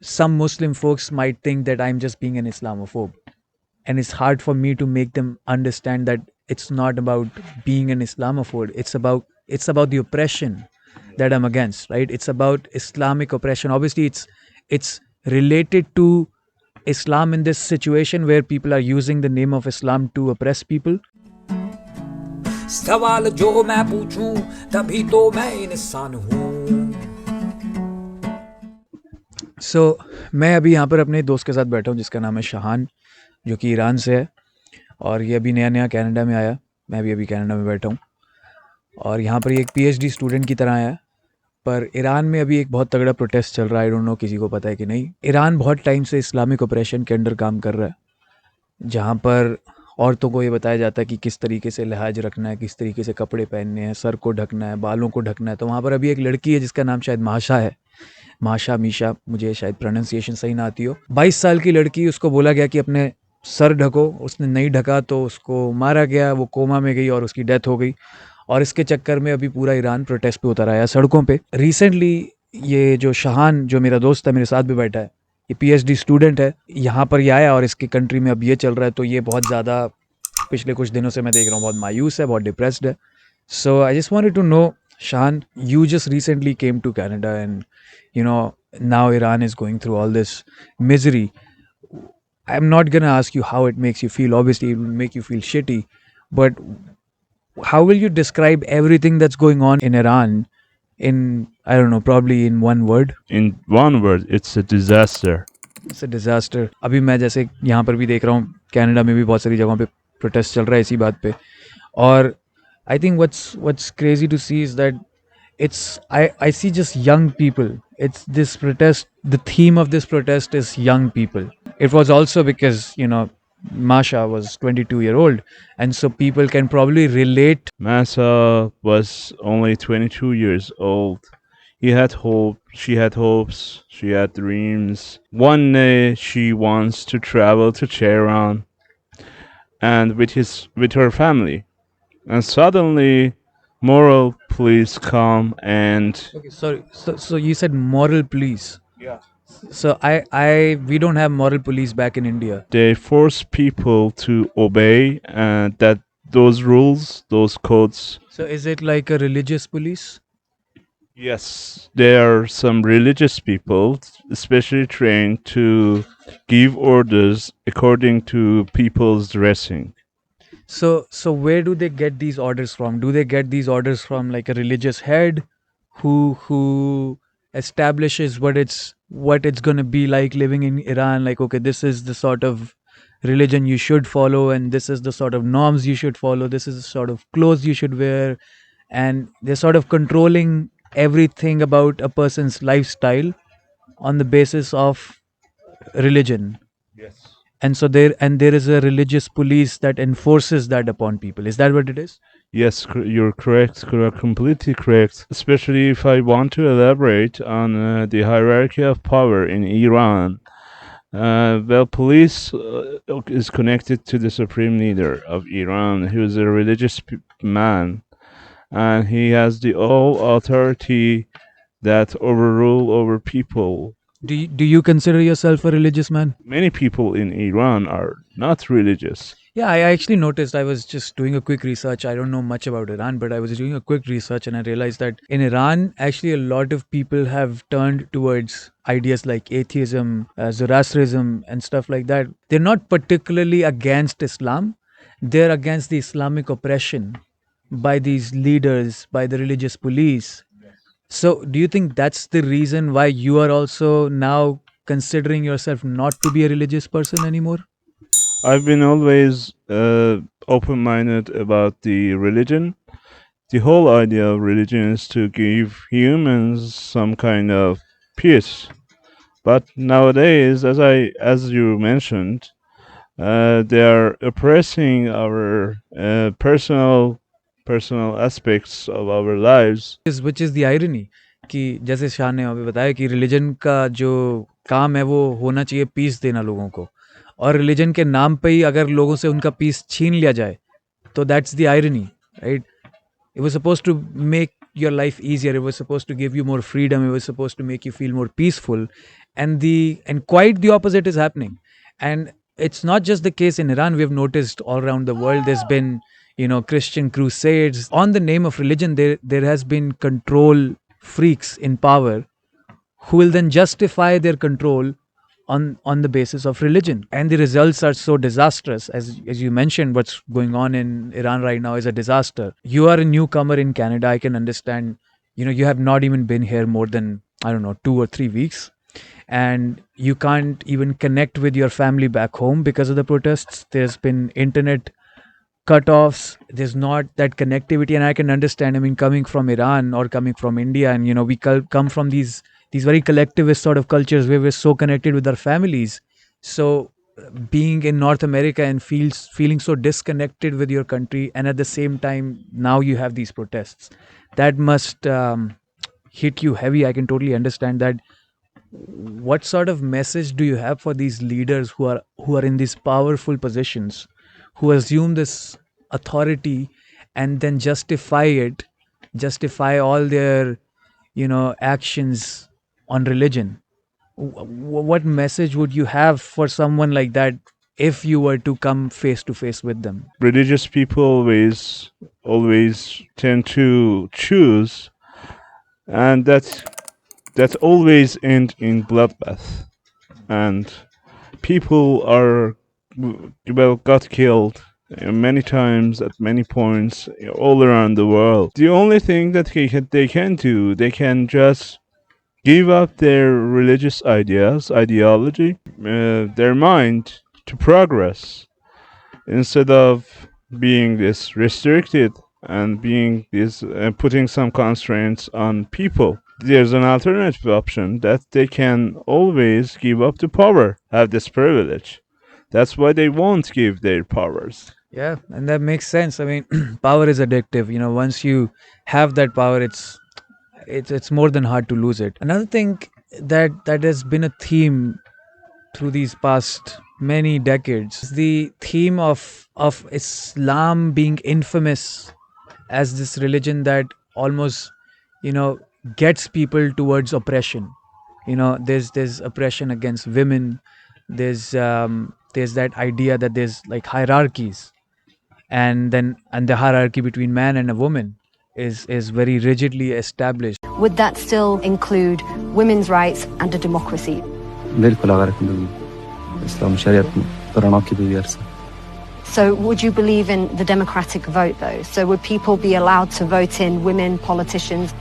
some Muslim folks might think that I'm just being an Islamophobe. And it's hard for me to make them understand that it's not about being an Islamophobe. It's about the oppression that I'm against, right? It's about Islamic oppression. Obviously, it's related to Islam in this situation where people are using the name of Islam to oppress people. सवाल जो मैं पूछूं तभी तो मैं इंसान हूं. So, मैं अभी यहाँ पर अपने दोस्त के साथ बैठा हूँ जिसका नाम है शाहान, जो कि ईरान से है और ये अभी नया नया कनाडा में आया. मैं भी अभी कनाडा में बैठा हूँ और यहाँ पर ये एक पीएचडी स्टूडेंट की तरह आया. पर ईरान में अभी एक बहुत तगड़ा प्रोटेस्ट चल रहा है. आई डोंट नो किसी को पता है कि नहीं. ईरान बहुत टाइम से इस्लामिक ऑपरेशन के अंडर काम कर रहा है, जहाँ पर औरतों को ये बताया जाता है कि किस तरीके से लिहाज रखना है, किस तरीके से कपड़े पहनने हैं, सर को ढकना है, बालों को ढकना है. तो वहाँ पर अभी एक लड़की है जिसका नाम शायद माशा है, माशा मीशा, मुझे शायद प्रोनाउंसिएशन सही ना आती हो. 22 साल की लड़की, उसको बोला गया कि अपने सर ढको. उसने नहीं ढका तो उसको मारा गया. वो कोमा में गई और उसकी डेथ हो गई. और इसके चक्कर में अभी पूरा ईरान प्रोटेस्ट पे उतर आया सड़कों पे. रिसेंटली ये जो शाहान, जो मेरा दोस्त है, मेरे साथ भी बैठा है, ये पीएचडी स्टूडेंट है, यहाँ पर ये आया और इसकी कंट्री में अब ये चल रहा है. तो ये बहुत ज़्यादा पिछले कुछ दिनों से मैं देख रहा हूँ बहुत मायूस है, बहुत डिप्रेस्ड है. So I just wanted to know, Shahan, you just recently came to Canada and now Iran is going through all this misery. I'm not gonna ask you how it makes you feel. Obviously it will make you feel shitty, but how will you describe everything that's going on in Iran in, I don't know, probably in one word? In one word, it's a disaster. It's a disaster. अभी मैं जैसे यहाँ पर भी देख रहा हूँ, Canada में भी बहुत सारी जगहों पे प्रोटेस्ट चल रहा है इसी बात पे. और I think what's crazy to see is that I see just young people. It's this protest. The theme of this protest is young people. It was also because Masha was 22-year-old, and so people can probably relate. Mahsa was only 22 years old. He had hope. She had hopes. She had dreams. One day she wants to travel to Tehran and with her family. And suddenly, moral police come and Okay, sorry. So you said moral police. yeah, So we don't have moral police back in India. they force people to obey that those rules, those codes. So is it like a religious police? Yes, there are some religious people, especially trained to give orders according to people's dressing. So where do they get these orders from? Do they get these orders from like a religious head who establishes what it's going to be like living in Iran? Like, okay, this is the sort of religion you should follow, and this is the sort of norms you should follow, this is the sort of clothes you should wear, and they're sort of controlling everything about a person's lifestyle on the basis of religion. Yes. And so there is a religious police that enforces that upon people. Is that what it is? Yes, you're correct. You're completely correct. Especially if I want to elaborate on the hierarchy of power in Iran. Well, police is connected to the supreme leader of Iran, who is a religious man, and he has the all authority that overrule over people. Do you consider yourself a religious man? Many people in Iran are not religious. Yeah, I actually noticed. I was just doing a quick research. I don't know much about Iran, but I was doing a quick research and I realized that in Iran, actually, a lot of people have turned towards ideas like atheism, Zoroastrianism, and stuff like that. They're not particularly against Islam, they're against the Islamic oppression by these leaders, by the religious police. So, do you think that's the reason why you are also now considering yourself not to be a religious person anymore? I've been always open-minded about the religion. The whole idea of religion is to give humans some kind of peace. But nowadays, as you mentioned, they are oppressing our personal aspects of our lives. Which is the irony कि जैसे शाह ने अभी बताया कि religion का जो काम है वो होना चाहिए पीस देना लोगों को, और रिलीजन के नाम पे ही अगर लोगों से उनका पीस छीन लिया जाए तो that's the irony, right? It was supposed to make your life easier, it was supposed to give you more freedom, it was supposed to make you feel more peaceful, and quite the opposite is happening. And it's not just the case in Iran. We've noticed all around the world there's been, Christian crusades on the name of religion. There has been control freaks in power who will then justify their control on the basis of religion, and the results are so disastrous. As you mentioned, what's going on in Iran right now is a disaster. You are a newcomer in Canada, I can understand. You have not even been here more than, I don't know, 2 or 3 weeks, and you can't even connect with your family back home because of the protests. There's been internet cutoffs. There's not that connectivity, and I can understand. I mean, coming from Iran or coming from India, and we come from these very collectivist sort of cultures where we're so connected with our families. So being in North America and feeling so disconnected with your country, and at the same time now you have these protests, that must hit you heavy. I can totally understand that. What sort of message do you have for these leaders who are in these powerful positions, who assume this authority and then justify all their actions on religion? What message would you have for someone like that if you were to come face to face with them? Religious people always tend to choose, and that's always end in bloodbath. And people are, well, got killed many times at many points all around the world. The only thing that they can do, they can just give up their religious ideology, their mind to progress, instead of being this restricted and being this putting some constraints on people. There's an alternative option that they can always give up the power, have this privilege. That's why they won't give their powers. Yeah, and that makes sense. I mean, power is addictive. Once you have that power, it's more than hard to lose it. Another thing that has been a theme through these past many decades is the theme of Islam being infamous as this religion that almost you know gets people towards oppression. There's oppression against women. There's that idea that there's like hierarchies, and the hierarchy between man and a woman is very rigidly established. Would that still include women's rights and a democracy? बिल्कुल अगर इस्लाम शरीयत में पुराना की भी अर्सा So would you believe in the democratic vote though? So would people be allowed to vote in women politicians?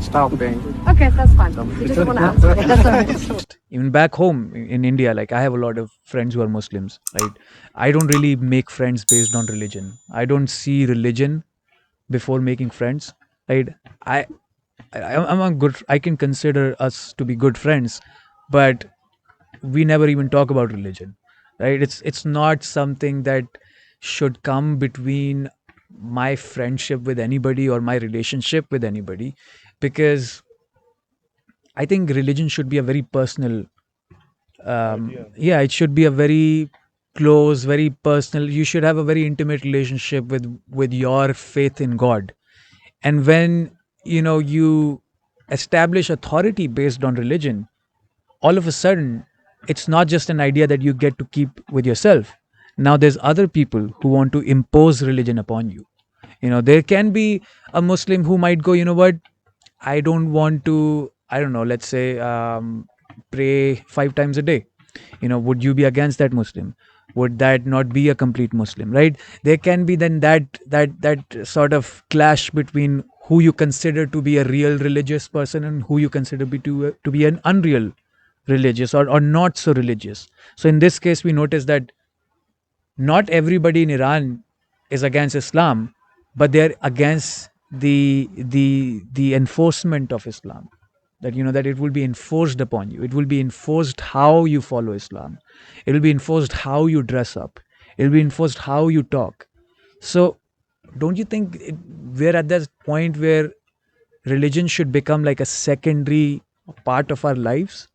Stop being. Okay, that's fine. We just want to ask. That's all right. Even back home in India, like I have a lot of friends who are Muslims, right? I don't really make friends based on religion. I don't see religion before making friends, right? I'm a good, I can consider us to be good friends, but we never even talk about religion, right? It's not something that should come between my friendship with anybody or my relationship with anybody, because I think religion should be a very personal, yeah, it should be a very close, very personal. You should have a very intimate relationship with your faith in God. And when you establish authority based on religion, all of a sudden it's not just an idea that you get to keep with yourself. Now there's other people who want to impose religion upon you. There can be a Muslim who might go, you know what, I don't want to, I don't know, let's say pray 5 times a day. Would you be against that Muslim? Would that not be a complete Muslim, right? There can be then that sort of clash between who you consider to be a real religious person and who you consider to be an unreal religious, or not so religious. So in this case, we notice that not everybody in Iran is against Islam, but they're against the enforcement of Islam. That it will be enforced upon you. It will be enforced how you follow Islam. It will be enforced how you dress up. It will be enforced how you talk. So don't you think we're at that point where religion should become like a secondary part of our lives?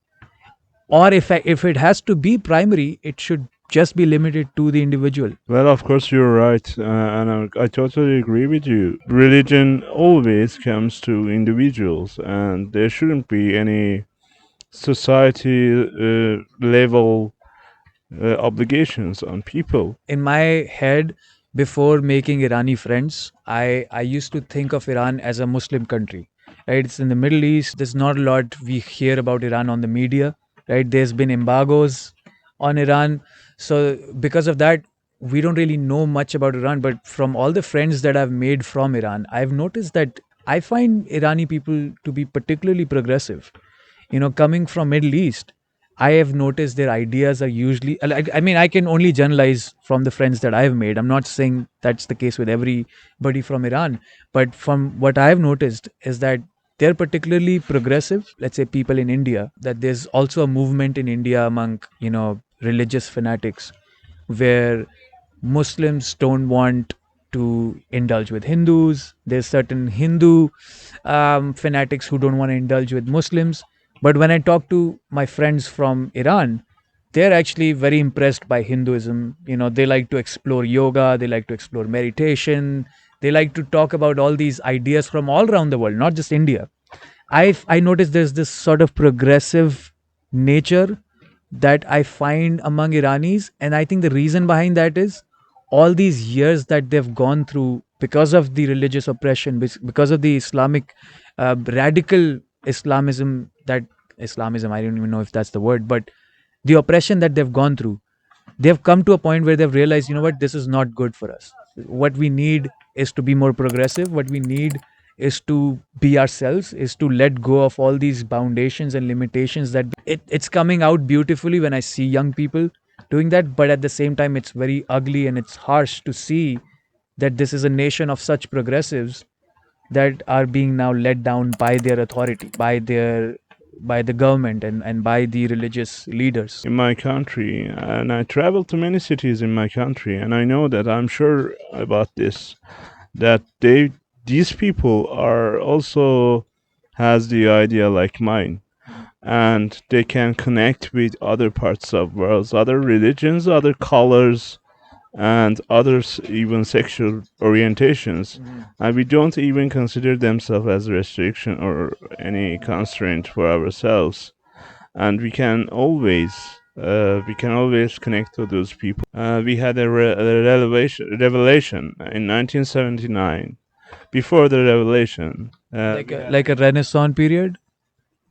Or if it has to be primary, it should just be limited to the individual. Well, of course, you're right, and I totally agree with you. Religion always comes to individuals, and there shouldn't be any society level obligations on people. In my head, before making Irani friends, I used to think of Iran as a Muslim country. Right? It's in the Middle East. There's not a lot we hear about Iran on the media. Right? There's been embargoes on Iran. So because of that, we don't really know much about Iran. But from all the friends that I've made from Iran, I've noticed that I find Irani people to be particularly progressive. Coming from Middle East, I have noticed their ideas are usually, I mean, I can only generalize from the friends that I've made. I'm not saying that's the case with everybody from Iran, but from what I've noticed is that they're particularly progressive. Let's say people in India, that there's also a movement in India among, religious fanatics where Muslims don't want to indulge with Hindus. There's certain Hindu fanatics who don't want to indulge with Muslims. But when I talk to my friends from Iran, they're actually very impressed by Hinduism. They like to explore yoga, they like to explore meditation, they like to talk about all these ideas from all around the world, not just India. I noticed there's this sort of progressive nature that I find among Iranis, and I think the reason behind that is all these years that they've gone through because of the religious oppression, because of the Islamic radical Islamism. That Islamism, I don't even know if that's the word, but the oppression that they've gone through, they've come to a point where they've realized, what, this is not good for us. What we need is to be more progressive. What we need is to be ourselves, is to let go of all these foundations and limitations. That it's coming out beautifully when I see young people doing that, but at the same time it's very ugly and it's harsh to see that this is a nation of such progressives that are being now let down by their authority, by the government, and by the religious leaders. In my country, and I travel to many cities in my country, and I know that I'm sure about this, that these people are also has the idea like mine, and they can connect with other parts of worlds, other religions, other colors, and others, even sexual orientations, and we don't even consider themselves as a restriction or any constraint for ourselves, and we can always connect to those people. We had a revelation in 1979. Before the revelation, Like a Renaissance period,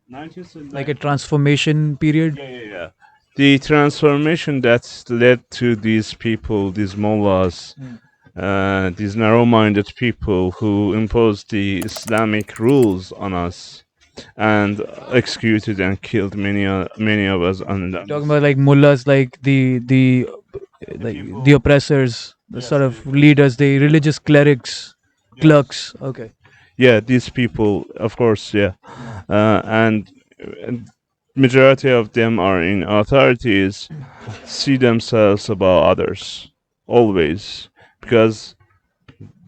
like a transformation period. yeah. The transformation that led to these people, these mullahs, these narrow-minded people who imposed the Islamic rules on us and executed and killed many of us on them. Talking about like mullahs, like the oppressors, the sort of leaders, the religious clerks. Okay. Yeah, these people, of course, yeah, and majority of them are in authorities, see themselves above others, always, because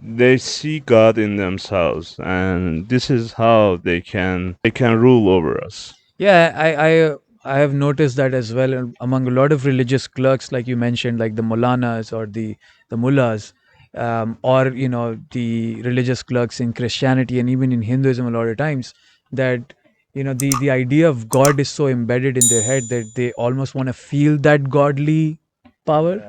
they see God in themselves, and this is how they can rule over us. Yeah, I have noticed that as well among a lot of religious clerks, like you mentioned, like the Molanas or the Mullahs, or the religious clerks in Christianity and even in Hinduism. A lot of times, that the idea of God is so embedded in their head that they almost want to feel that godly power,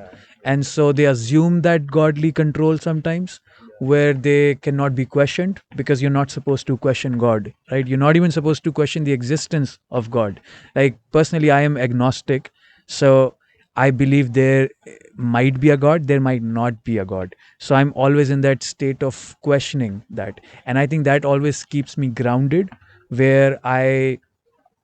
and so they assume that godly control sometimes, where they cannot be questioned, because you're not supposed to question God, right? You're not even supposed to question the existence of God. Like, personally, I am agnostic, so I believe there might be a God, there might not be a God. So I'm always in that state of questioning that, and I think that always keeps me grounded, where I'm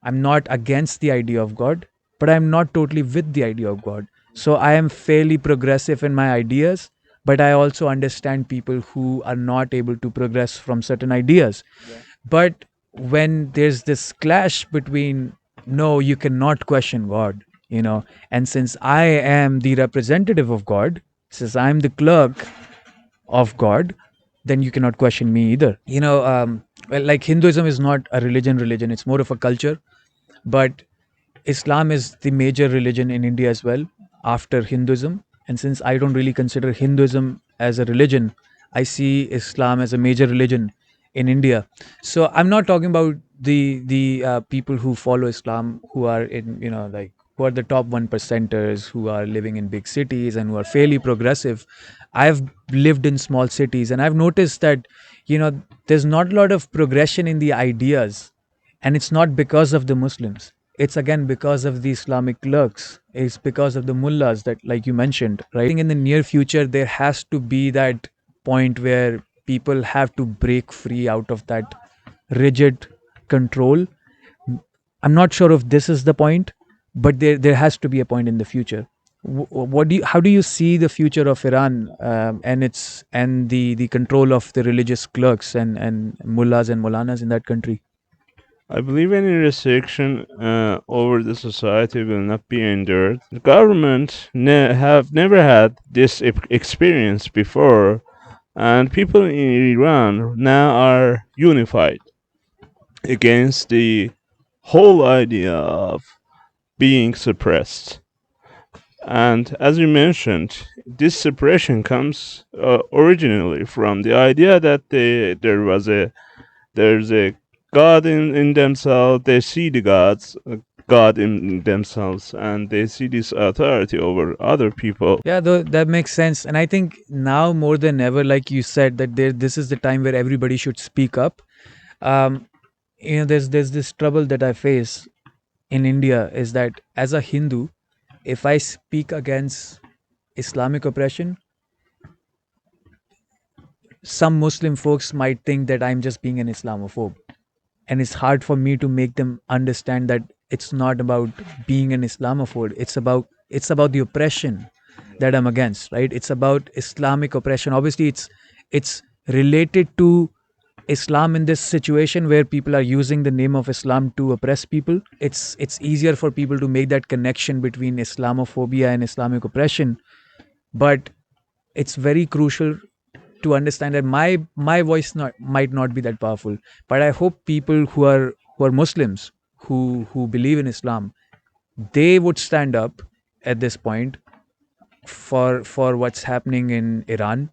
not against the idea of God, but I'm not totally with the idea of God. So I am fairly progressive in my ideas, but I also understand people who are not able to progress from certain ideas. But when there's this clash between, no, you cannot question God, and since I am the representative of God, since I'm the clerk of God, then you cannot question me either. Well, like Hinduism is not a religion, it's more of a culture, but Islam is the major religion in India as well. after Hinduism. And since I don't really consider Hinduism as a religion, I see Islam as a major religion in India. So I'm not talking about the people who follow Islam, who are in, like, who are the top 1%ers, who are living in big cities and who are fairly progressive. I've lived in small cities and I've noticed that, there's not a lot of progression in the ideas, and it's not because of the Muslims. It's again because of the Islamic clerks. It's because of the mullahs that, like you mentioned, right? I think in the near future there has to be that point where people have to break free out of that rigid control. I'm not sure if this is the point, but there has to be a point in the future. How do you see the future of Iran, and the control of the religious clerks and mullahs and moulanas in that country? I believe any restriction over the society will not be endured. The government have never had this experience before, and people in Iran now are unified against the whole idea of being suppressed. And as you mentioned, this suppression comes originally from the idea that there's a God in themselves. They see the God in themselves, and they see this authority over other people. Yeah, that makes sense. And I think now more than ever, like you said, that this is the time where everybody should speak up. Um, there's this trouble that I face in India is that as a Hindu, if I speak against Islamic oppression, some Muslim folks might think that I'm just being an Islamophobe. And it's hard for me to make them understand that it's not about being an Islamophobe. It's about the oppression that I'm against, right? It's about Islamic oppression. Obviously, it's related to Islam in this situation where people are using the name of Islam to oppress people. It's easier for people to make that connection between Islamophobia and Islamic oppression, but it's very crucial to understand that my voice might not be that powerful, but I hope people who are Muslims, who believe in Islam, they would stand up at this point for what's happening in Iran.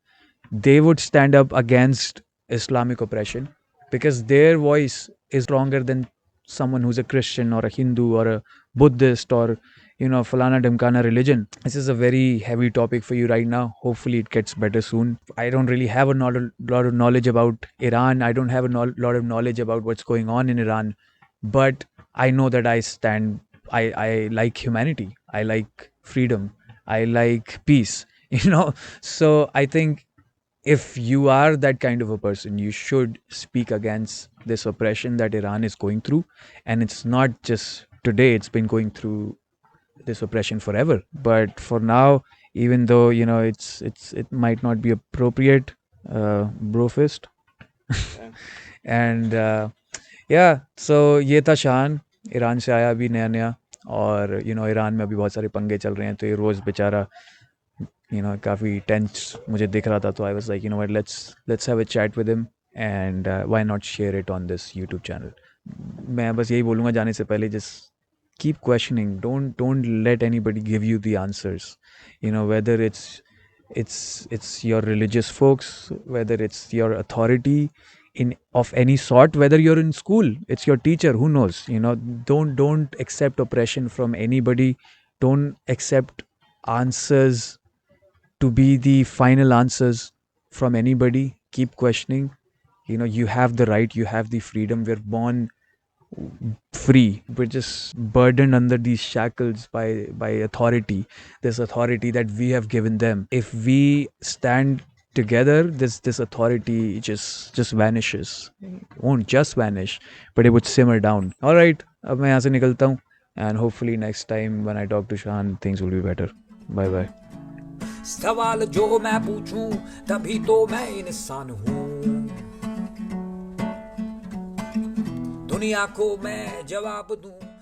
They would stand up against Islamic oppression because their voice is stronger than someone who's a Christian or a Hindu or a Buddhist or falana dimkana religion. This is a very heavy topic for you right now. Hopefully it gets better soon. I don't really have a lot of knowledge about Iran. I don't have a lot of knowledge about what's going on in Iran, but I know that I like humanity. I like freedom. I like peace. So I think if you are that kind of a person, you should speak against this oppression that Iran is going through. And it's not just today, it's been going through this oppression forever. But for now, even though, it might not be appropriate, brofist. And yeah, so ये था शान, Iran से आया अभी नया नया, और Iran में अभी बहुत सारे पंगे चल रहे हैं, तो ये रोज़ बेचारा काफ़ी टेंस मुझे दिख रहा था. तो I was like, what, let's have a chat with him, and why not share it on this YouTube channel. मैं बस यही बोलूँगा जाने से पहले, just keep questioning. Don't let anybody give you the answers. Whether it's your religious folks, whether it's your authority of any sort, whether you're in school, it's your teacher, who knows. Don't accept oppression from anybody. Don't accept answers to be the final answers from anybody. Keep questioning. You have the right, you have the freedom. We're born free. We're just burdened under these shackles by authority, this authority that we have given them. If we stand together, this authority just vanishes. It won't just vanish, but it would simmer down. All right, अब मैं यहाँ से निकलता हूँ, and hopefully next time when I talk to Shahan, things will be better. Bye bye. सवाल जो मैं पूछूं तभी तो मैं इंसान हूँ, दुनिया को मैं जवाब दूं.